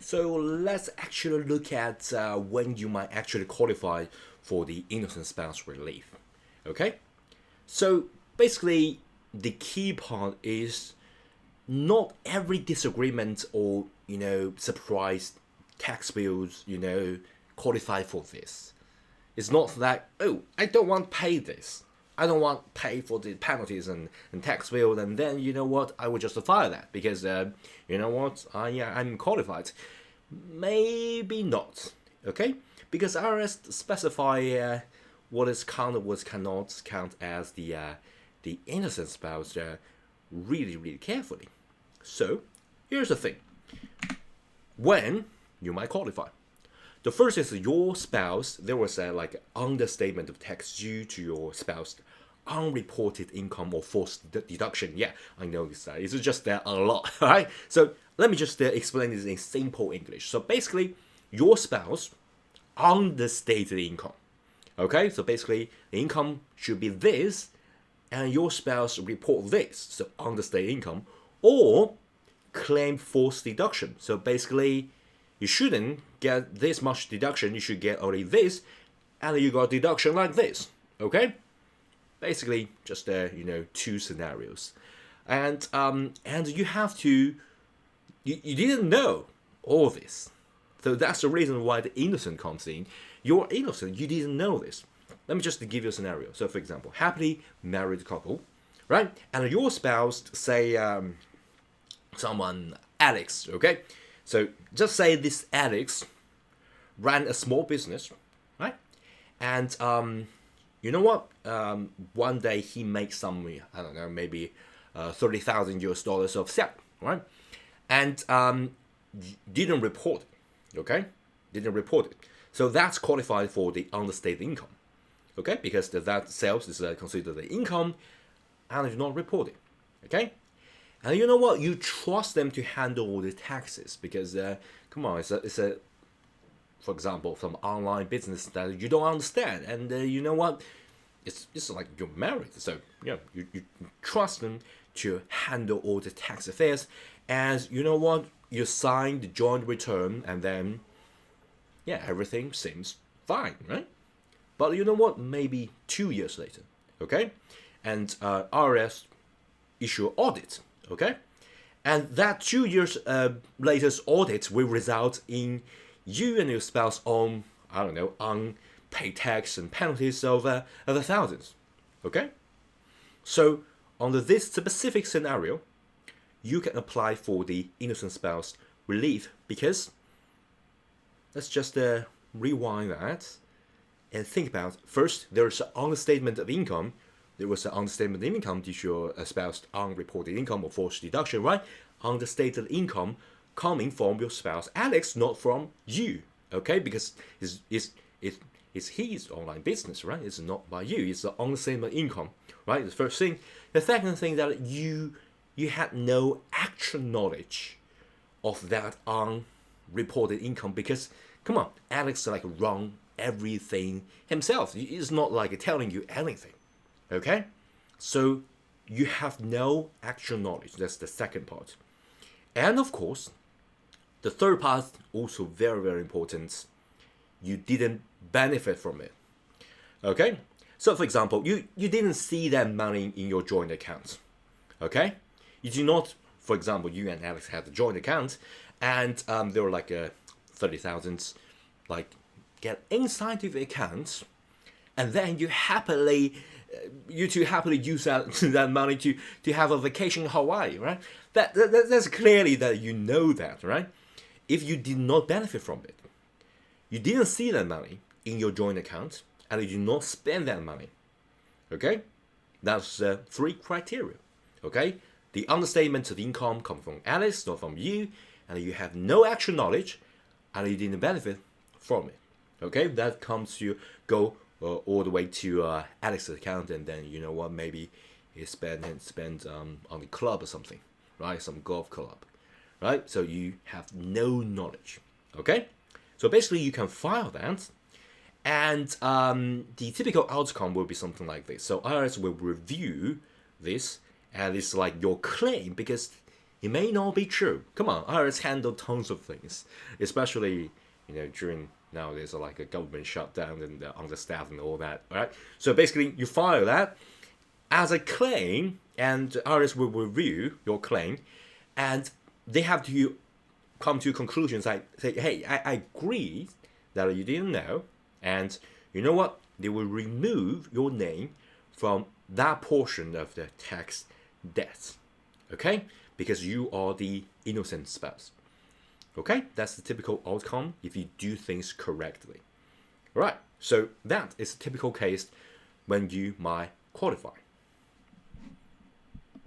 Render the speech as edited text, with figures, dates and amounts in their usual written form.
So let's actually look at when you might actually qualify for the innocent spouse relief. Okay? So basically, the key part is not every disagreement or, surprise tax bills, qualify for this. It's not that, oh, I don't want to pay this. I don't want to pay for the penalties and tax bill, and then you know what? I will justify that because you know what? I'm qualified. Maybe not. Okay, because IRS specify what is counted, what cannot count as the innocent spouse really really carefully. So here's the thing: when you might qualify. The first is your spouse. There was a understatement of tax due to your spouse, unreported income or forced deduction. Yeah, I know it's just a lot. All right. So let me just explain this in simple English. So basically, your spouse understated income. Okay. So basically, the income should be this, and your spouse report this. So understated income or claim forced deduction. So basically, you shouldn't get this much deduction. You should get only this, and you got deduction like this. Okay, basically just two scenarios, and you have to you didn't know all this, so that's the reason why the innocent comes in. You're innocent. You didn't know this. Let me just give you a scenario. So, for example, happily married couple, right? And your spouse, say, someone Alex, okay? So just say this Alex ran a small business, right? And you know what? One day he makes some, I don't know, maybe $30,000 of sale, right? And didn't report it, okay? Didn't report it. So that's qualified for the understated income, okay? Because that sales is considered the income, and you not report it, okay? And you know what? You trust them to handle all the taxes because, come on, it's a, for example, some online business that you don't understand, and you know what? It's like you're married, so you trust them to handle all the tax affairs, and you know what? You sign the joint return, and then, yeah, everything seems fine, right? But you know what? Maybe 2 years later, okay, and IRS issue audit. Okay, and that 2 years latest audit will result in you and your spouse on, I don't know, unpaid tax and penalties of the thousands. Okay, so under this specific scenario, you can apply for the innocent spouse relief because let's just rewind that and think about first there's an understatement of income. There was an understatement of income due to your spouse unreported income or forced deduction, right? Understated income coming from your spouse Alex, not from you, okay? Because it's his online business, right? It's not by you. It's the understatement of income, right? The first thing. The second thing that you had no actual knowledge of that unreported income because, come on, Alex run everything himself. It's not like telling you anything. Okay, so you have no actual knowledge. That's the second part. And of course, the third part, also very, very important. You didn't benefit from it. Okay, so for example, you didn't see that money in your joint account. Okay, you do not, for example, you and Alex had a joint account, and there were 30,000 get inside the account, and then you two happily use that money to have a vacation in Hawaii, right? That's clearly that you know that, right? If you did not benefit from it, you didn't see that money in your joint account, and you did not spend that money, okay? That's three criteria, okay? The understatement of income comes from Alice, not from you, and you have no actual knowledge, and you didn't benefit from it, okay? That comes to go all the way to Alex's account, and then you know what? Maybe he spent on the club or something, right? Some golf club, right? So you have no knowledge, okay? So basically, you can file that, and the typical outcome will be something like this. So IRS will review this, and it's like your claim because it may not be true. Come on, IRS handle tons of things, especially during nowadays like a government shutdown and understaffed and all that. All right. So basically, you file that as a claim, and IRS will review your claim, and they have to come to conclusions like say, hey, I agree that you didn't know, and you know what? They will remove your name from that portion of the tax debt, okay? Because you are the innocent spouse. Okay, that's the typical outcome if you do things correctly. All right, so that is a typical case when you might qualify.